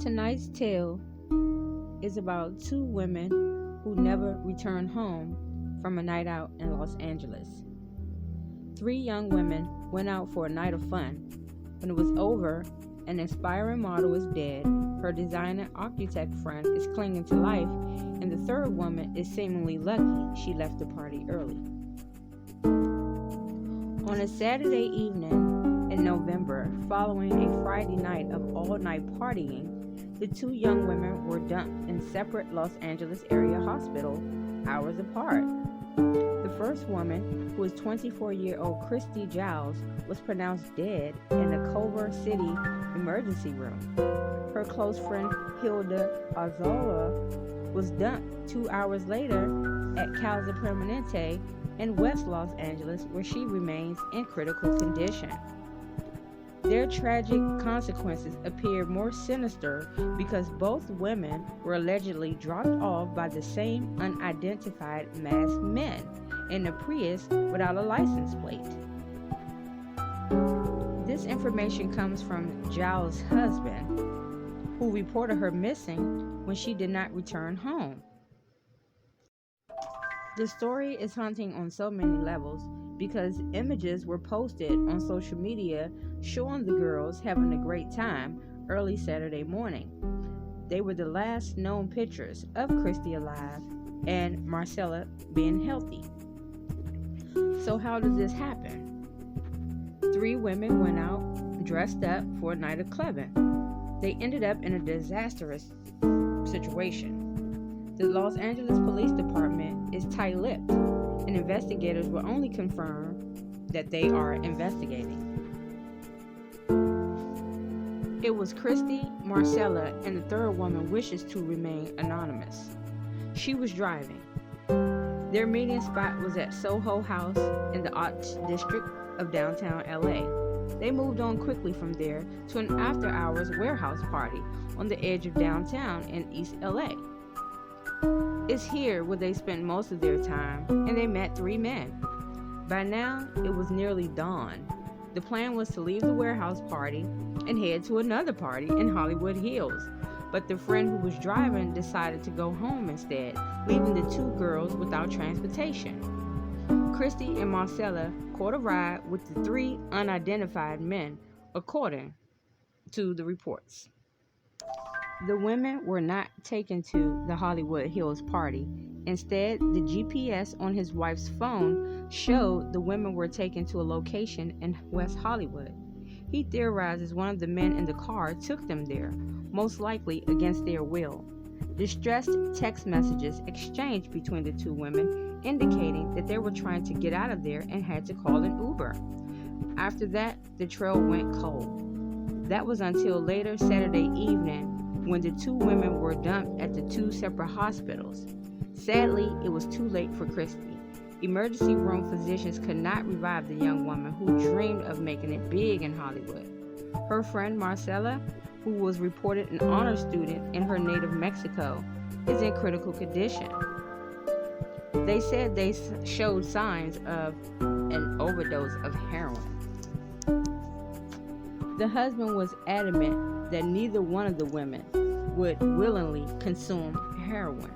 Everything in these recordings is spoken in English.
Tonight's tale is about two women who never returned home from a night out in Los Angeles. Three young women went out for a night of fun. When it was over, an inspiring model is dead, her designer architect friend is clinging to life, and the third woman is seemingly lucky she left the party early. On a Saturday evening in November, following a Friday night of all-night partying, the two young women were dumped in separate Los Angeles area hospitals hours apart. The first woman, who was 24-year-old Christy Giles, was pronounced dead in the Culver City emergency room. Her close friend Hilda was dumped 2 hours later at Casa Permanente in West Los Angeles, where she remains in critical condition. Their tragic consequences appeared more sinister because both women were allegedly dropped off by the same unidentified masked men in a Prius without a license plate. This information comes from Giles' husband, who reported her missing when she did not return home. The story is haunting on so many levels because images were posted on social media showing the girls having a great time early Saturday morning. They were the last known pictures of Christy alive and Marcella being healthy. So how does this happen? Three women went out dressed up for a night of clubbing. They ended up in a disastrous situation. The Los Angeles Police Department is tight-lipped, and investigators will only confirm that they are investigating. It was Christy, Marcella, and the third woman wishes to remain anonymous. She was driving. Their meeting spot was at Soho House in the Arts District of downtown LA. They moved on quickly from there to an after-hours warehouse party on the edge of downtown in East LA. It's here where they spent most of their time, and they met three men. By now, it was nearly dawn. The plan was to leave the warehouse party and head to another party in Hollywood Hills, but the friend who was driving decided to go home instead, leaving the two girls without transportation. Christy and Marcella caught a ride with the three unidentified men, according to the reports. The women were not taken to the Hollywood Hills party. Instead, the GPS on his wife's phone showed the women were taken to a location in West Hollywood. He theorizes one of the men in the car took them there, most likely against their will. Distressed text messages exchanged between the two women indicating that they were trying to get out of there and had to call an Uber. After that, the trail went cold. That was until later Saturday evening, when the two women were dumped at the two separate hospitals. Sadly, it was too late for Christy. Emergency room physicians could not revive the young woman who dreamed of making it big in Hollywood. Her friend Marcella, who was reported an honor student in her native Mexico, is in critical condition. They said they showed signs of an overdose of heroin. The husband was adamant that neither one of the women would willingly consume heroin.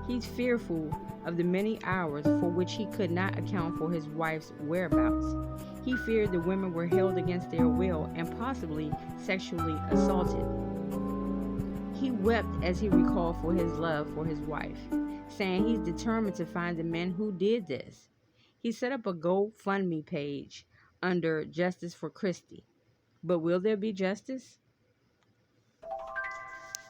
He's fearful of the many hours for which he could not account for his wife's whereabouts. He feared the women were held against their will and possibly sexually assaulted. He wept as he recalled for his love for his wife, saying he's determined to find the men who did this. He set up a GoFundMe page under Justice for Christy. But will there be justice?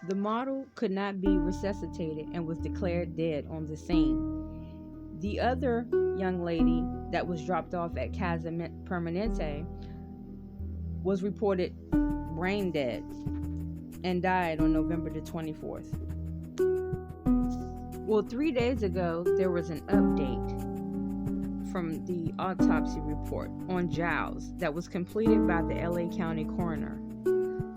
The model could not be resuscitated and was declared dead on the scene. The other young lady that was dropped off at Casa Permanente was reported brain dead and died on November the 24th. Well, 3 days ago, there was an update from the autopsy report on Giles that was completed by the LA County coroner.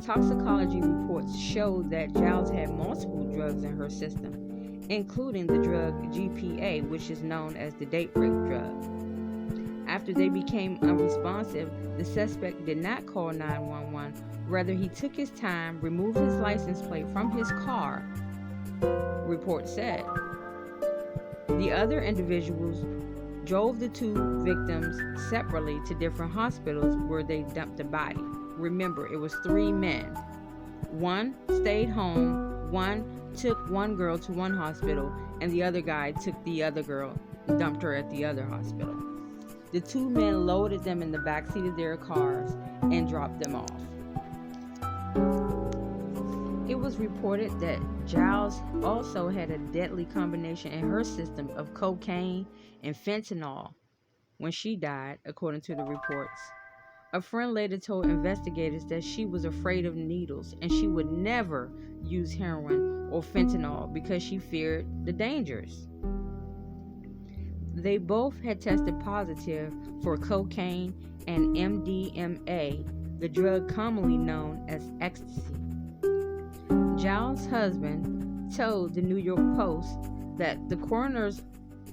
Toxicology reports showed that Giles had multiple drugs in her system, including the drug GPA, which is known as the date rape drug. After they became unresponsive, the suspect did not call 911. Rather, he took his time, removed his license plate from his car, report said. The other individuals drove the two victims separately to different hospitals where they dumped the body. Remember, it was 3 men. One stayed home, one took one girl to one hospital, and the other guy took the other girl and dumped her at the other hospital. The 2 men loaded them in the backseat of their cars and dropped them off. It was reported that Giles also had a deadly combination in her system of cocaine and fentanyl when she died, according to the reports. A friend later told investigators that she was afraid of needles and she would never use heroin or fentanyl because she feared the dangers. They both had tested positive for cocaine and MDMA, the drug commonly known as ecstasy. Giles' husband told the New York Post that the coroner's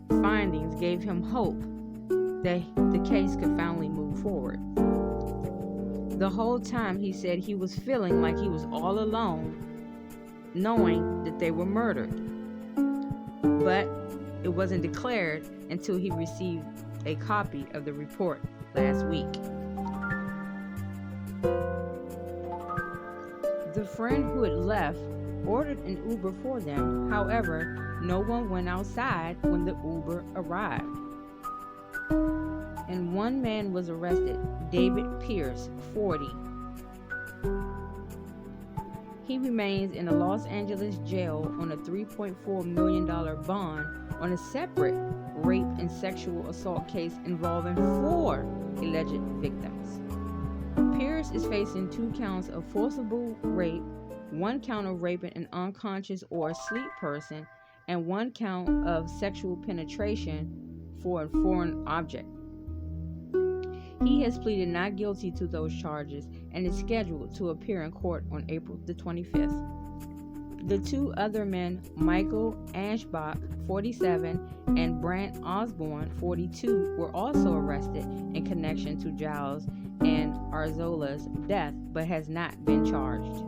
findings gave him hope that the case could finally move forward. The whole time he said he was feeling like he was all alone, knowing that they were murdered. But it wasn't declared until he received a copy of the report last week. The friend who had left ordered an Uber for them. However, no one went outside when the Uber arrived. And one man was arrested, David Pierce, 40. He remains in a Los Angeles jail on a $3.4 million bond on a separate rape and sexual assault case involving 4 alleged victims. Pierce is facing 2 counts of forcible rape, 1 count of raping an unconscious or asleep person, and 1 count of sexual penetration for a foreign object. He has pleaded not guilty to those charges and is scheduled to appear in court on April the 25th. The 2 other men, Michael Ashbach, 47, and Brant Osborne, 42, were also arrested in connection to Giles and Arzola's death, but has not been charged.